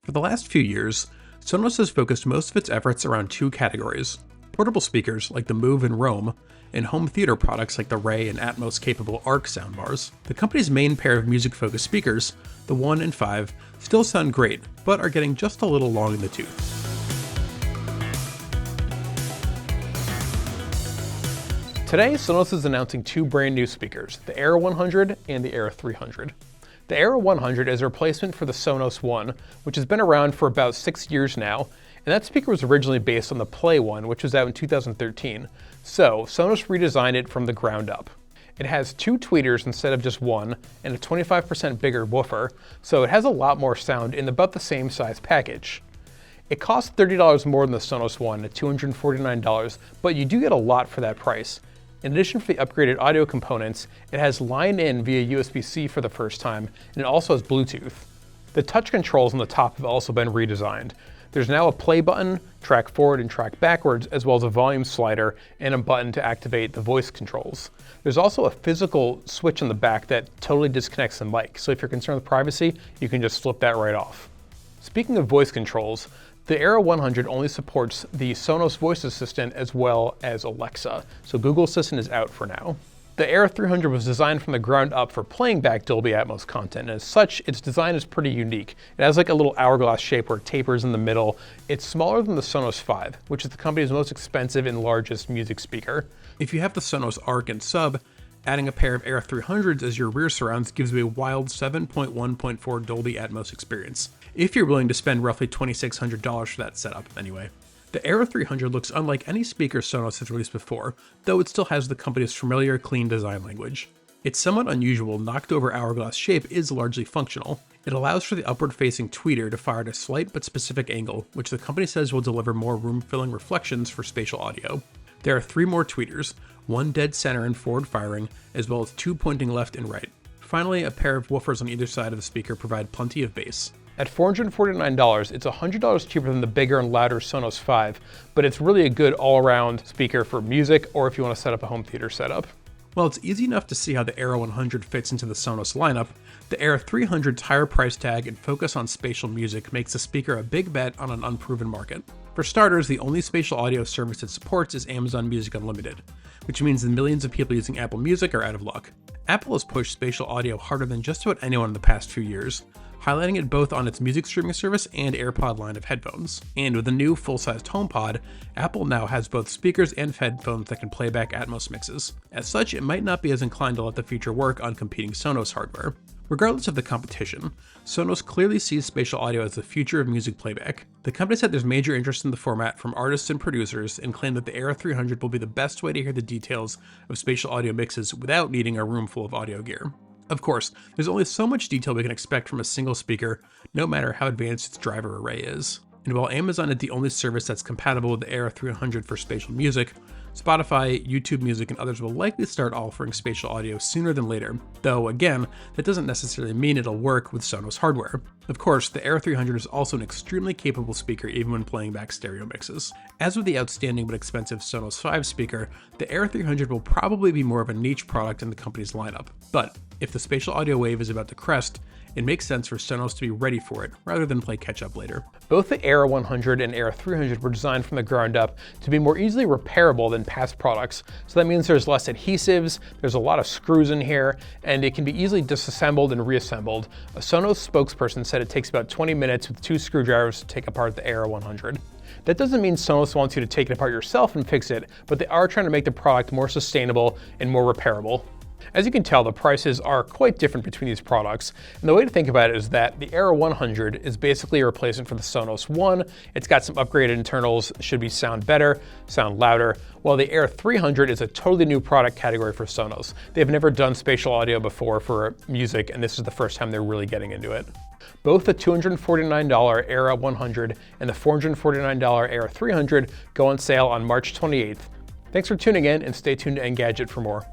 For the last few years, Sonos has focused most of its efforts around two categories: portable speakers like the Move and Roam, and home theater products like the Ray and Atmos-capable Arc soundbars. The company's main pair of music-focused speakers, the 1 and 5, still sound great, but are getting just a little long in the tooth. Today, Sonos is announcing two brand new speakers, the Era 100 and the Era 300. The Era 100 is a replacement for the Sonos One, which has been around for about 6 years now, and that speaker was originally based on the Play One, which was out in 2013. So, Sonos redesigned it from the ground up. It has two tweeters instead of just one, and a 25% bigger woofer, so it has a lot more sound in about the same size package. It costs $30 more than the Sonos One at $249, but you do get a lot for that price. In addition to the upgraded audio components, it has line-in via USB-C for the first time, and it also has Bluetooth. The touch controls on the top have also been redesigned. There's now a play button, track forward and track backwards, as well as a volume slider and a button to activate the voice controls. There's also a physical switch on the back that totally disconnects the mic, so if you're concerned with privacy, you can just flip that right off. Speaking of voice controls, the Era 100 only supports the Sonos voice assistant as well as Alexa, so Google Assistant is out for now. The Era 300 was designed from the ground up for playing back Dolby Atmos content, and as such, its design is pretty unique. It has like a little hourglass shape where it tapers in the middle. It's smaller than the Sonos 5, which is the company's most expensive and largest music speaker. If you have the Sonos Arc and Sub, adding a pair of Era 300s as your rear surrounds gives you a wild 7.1.4 Dolby Atmos experience, if you're willing to spend roughly $2,600 for that setup anyway. The Era 300 looks unlike any speaker Sonos has released before, though it still has the company's familiar clean design language. Its somewhat unusual knocked-over hourglass shape is largely functional. It allows for the upward-facing tweeter to fire at a slight but specific angle, which the company says will deliver more room-filling reflections for spatial audio. There are 3 more tweeters, one dead center and forward firing, as well as 2 pointing left and right. Finally, a pair of woofers on either side of the speaker provide plenty of bass. At $449, it's $100 cheaper than the bigger and louder Sonos 5, but it's really a good all-around speaker for music or if you want to set up a home theater setup. While it's easy enough to see how the Era 100 fits into the Sonos lineup, the Era 300's higher price tag and focus on spatial music makes the speaker a big bet on an unproven market. For starters, the only spatial audio service it supports is Amazon Music Unlimited, which means the millions of people using Apple Music are out of luck. Apple has pushed spatial audio harder than just about anyone in the past few years, highlighting it both on its music streaming service and AirPod line of headphones. And with the new full-sized HomePod, Apple now has both speakers and headphones that can play back Atmos mixes. As such, it might not be as inclined to let the feature work on competing Sonos hardware. Regardless of the competition, Sonos clearly sees spatial audio as the future of music playback. The company said there's major interest in the format from artists and producers and claimed that the Era 300 will be the best way to hear the details of spatial audio mixes without needing a room full of audio gear. Of course, there's only so much detail we can expect from a single speaker, no matter how advanced its driver array is. And while Amazon is the only service that's compatible with the Era 300 for spatial music, Spotify, YouTube Music, and others will likely start offering spatial audio sooner than later, though again, that doesn't necessarily mean it'll work with Sonos hardware. Of course, the Era 300 is also an extremely capable speaker even when playing back stereo mixes. As with the outstanding but expensive Sonos 5 speaker, the Era 300 will probably be more of a niche product in the company's lineup. But if the spatial audio wave is about to crest, it makes sense for Sonos to be ready for it, rather than play catch-up later. Both the Era 100 and Era 300 were designed from the ground up to be more easily repairable than past products, so that means there's less adhesives, there's a lot of screws in here, and it can be easily disassembled and reassembled. A Sonos spokesperson said it takes about 20 minutes with 2 screwdrivers to take apart the Era 100. That doesn't mean Sonos wants you to take it apart yourself and fix it, but they are trying to make the product more sustainable and more repairable. As you can tell, the prices are quite different between these products, and the way to think about it is that the Era 100 is basically a replacement for the Sonos One. It's got some upgraded internals, should sound better, sound louder, while the Era 300 is a totally new product category for Sonos. They've never done spatial audio before for music, and this is the first time they're really getting into it. Both the $249 Era 100 and the $449 Era 300 go on sale on March 28th. Thanks for tuning in, and stay tuned to Engadget for more.